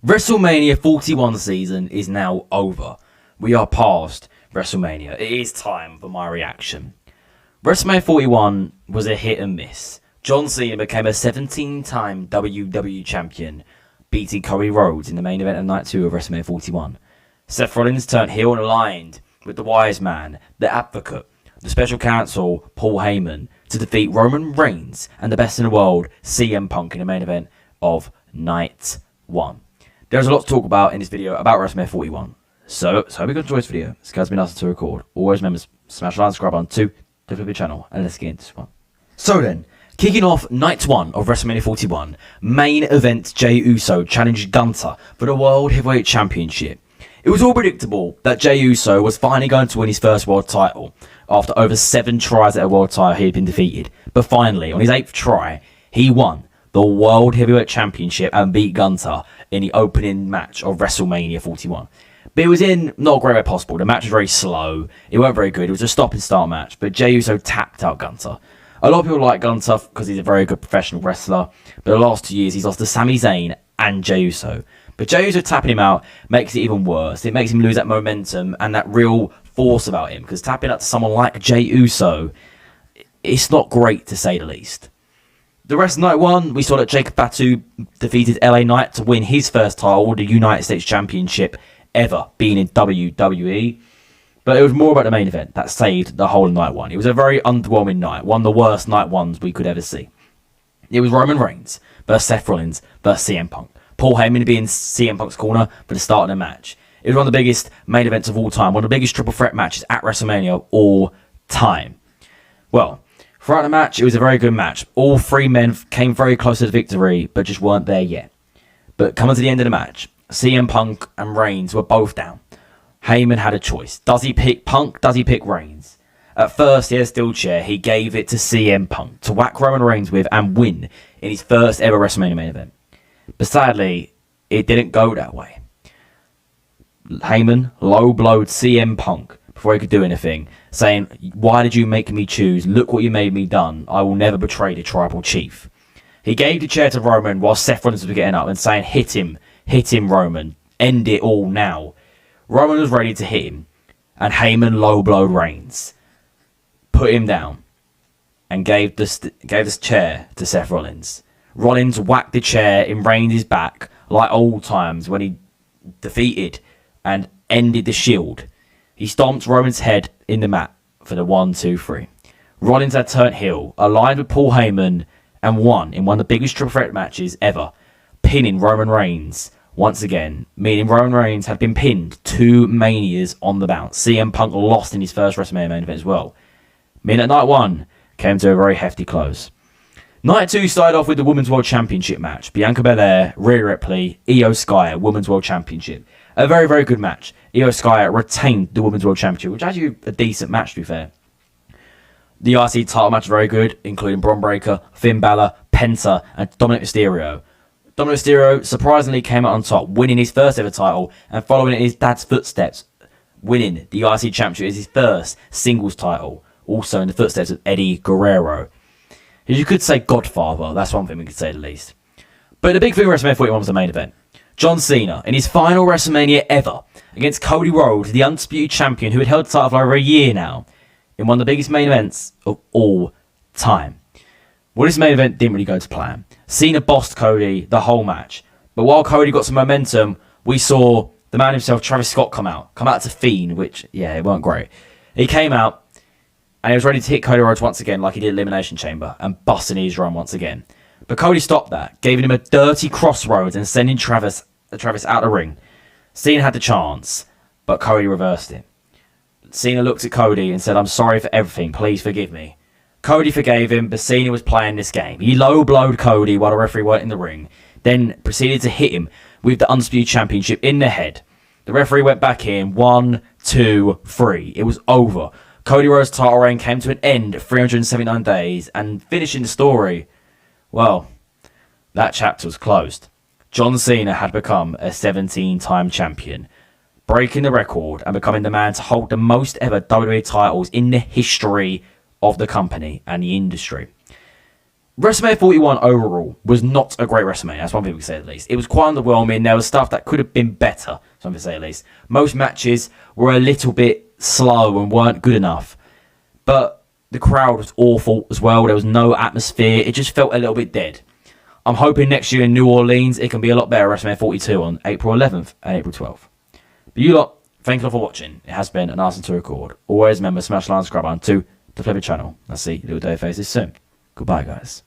WrestleMania 41 season is now over. We are past WrestleMania. It is time for my reaction. WrestleMania 41 was a hit and miss. John Cena became a 17-time WWE champion, beating Cody Rhodes in the main event of Night 2 of WrestleMania 41. Seth Rollins turned heel and aligned with the Wise Man, the Advocate, the Special Counsel, Paul Heyman, to defeat Roman Reigns and the best in the world, CM Punk, in the main event of Night 1. There's a lot to talk about in this video about WrestleMania 41. So hope you enjoy this video. This guy's been asked to record. Always remember, smash the like and subscribe button to the channel, and let's get into this one. So then, kicking off Night 1 of WrestleMania 41, main event Jey Uso challenged Gunther for the World Heavyweight Championship. It was all predictable that Jey Uso was finally going to win his first world title after over 7 tries at a world title he had been defeated. But finally, on his 8th try, he won the World Heavyweight Championship and beat Gunther in the opening match of WrestleMania 41. But it was in not a great way possible. The match was very slow. It weren't very good. It was a stop and start match. But Jey Uso tapped out Gunther. A lot of people like Gunther because he's a very good professional wrestler. But the last 2 years, he's lost to Sami Zayn and Jey Uso. But Jey Uso tapping him out makes it even worse. It makes him lose that momentum and that real force about him. Because tapping out to someone like Jey Uso, it's not great to say the least. The rest of Night 1, we saw that Jacob Fatu defeated LA Knight to win his first title, the United States Championship ever, being in WWE. But it was more about the main event that saved the whole Night 1. It was a very underwhelming night, one of the worst Night 1s we could ever see. It was Roman Reigns versus Seth Rollins versus CM Punk. Paul Heyman being CM Punk's corner for the start of the match. It was one of the biggest main events of all time, one of the biggest triple threat matches at WrestleMania of all time. Well, throughout the match, it was a very good match. All 3 men came very close to the victory, but just weren't there yet. But coming to the end of the match, CM Punk and Reigns were both down. Heyman had a choice. Does he pick Punk? Does he pick Reigns? At first, he had a steel chair. He gave it to CM Punk to whack Roman Reigns with and win in his first ever WrestleMania main event. But sadly, it didn't go that way. Heyman low-blowed CM Punk before he could do anything, saying, "Why did you make me choose? Look what you made me done. I will never betray the tribal chief." He gave the chair to Roman while Seth Rollins was getting up and saying, hit him, Roman, end it all now." Roman was ready to hit him, and Heyman low-blowed Reigns, put him down, and gave this chair to Seth Rollins. Rollins whacked the chair in Reigns' back like old times when he defeated and ended the Shield. He stomped Roman's head in the mat for the 1, 2, 3. Rollins had turned heel, aligned with Paul Heyman, and won in one of the biggest triple threat matches ever, pinning Roman Reigns once again, meaning Roman Reigns had been pinned 2 Manias on the bounce. CM Punk lost in his first WrestleMania main event as well, meaning that Night 1 came to a very hefty close. Night 2 started off with the Women's World Championship match. Bianca Belair, Rhea Ripley, Io Sky, Women's World Championship. A very, very good match. Io Sky retained the Women's World Championship, which is actually a decent match, to be fair. The IC title match was very good, including Braun Breaker, Finn Balor, Penta, and Dominic Mysterio. Dominic Mysterio surprisingly came out on top, winning his first ever title and following in his dad's footsteps, winning the IC Championship as his first singles title, also in the footsteps of Eddie Guerrero. As you could say Godfather, that's one thing we could say at least. But the big thing with WrestleMania 41 was the main event. John Cena, in his final WrestleMania ever, against Cody Rhodes, the undisputed champion who had held the title for over a year now, in one of the biggest main events of all time. Well, this main event didn't really go to plan. Cena bossed Cody the whole match. But while Cody got some momentum, we saw the man himself, Travis Scott, come out to Fiend, which, yeah, it weren't great. He came out, and he was ready to hit Cody Rhodes once again like he did Elimination Chamber, and busting his run once again. But Cody stopped that, giving him a dirty crossroads and sending Travis out the ring. Cena had the chance, but Cody reversed it. Cena looked at Cody and said, "I'm sorry for everything, please forgive me." Cody forgave him, but Cena was playing this game. He low-blowed Cody while the referee weren't in the ring, then proceeded to hit him with the Undisputed Championship in the head. The referee went back in, 1, 2, 3. It was over. Cody Rhodes' title reign came to an end at 379 days, and finishing the story, well, that chapter was closed. John Cena had become a 17-time champion, breaking the record and becoming the man to hold the most ever WWE titles in the history of the company and the industry. WrestleMania 41 overall was not a great WrestleMania. That's one thing we can say at least. It was quite underwhelming. There was stuff that could have been better. Something to say at least. Most matches were a little bit slow and weren't good enough. But the crowd was awful as well. There was no atmosphere. It just felt a little bit dead. I'm hoping next year in New Orleans it can be a lot better. WrestleMania 42 on April 11th and April 12th. But you lot, thank you lot for watching. It has been an awesome to record. Always remember, smash the like and subscribe button to the Flip It channel. I'll see you little day faces soon. Goodbye, guys.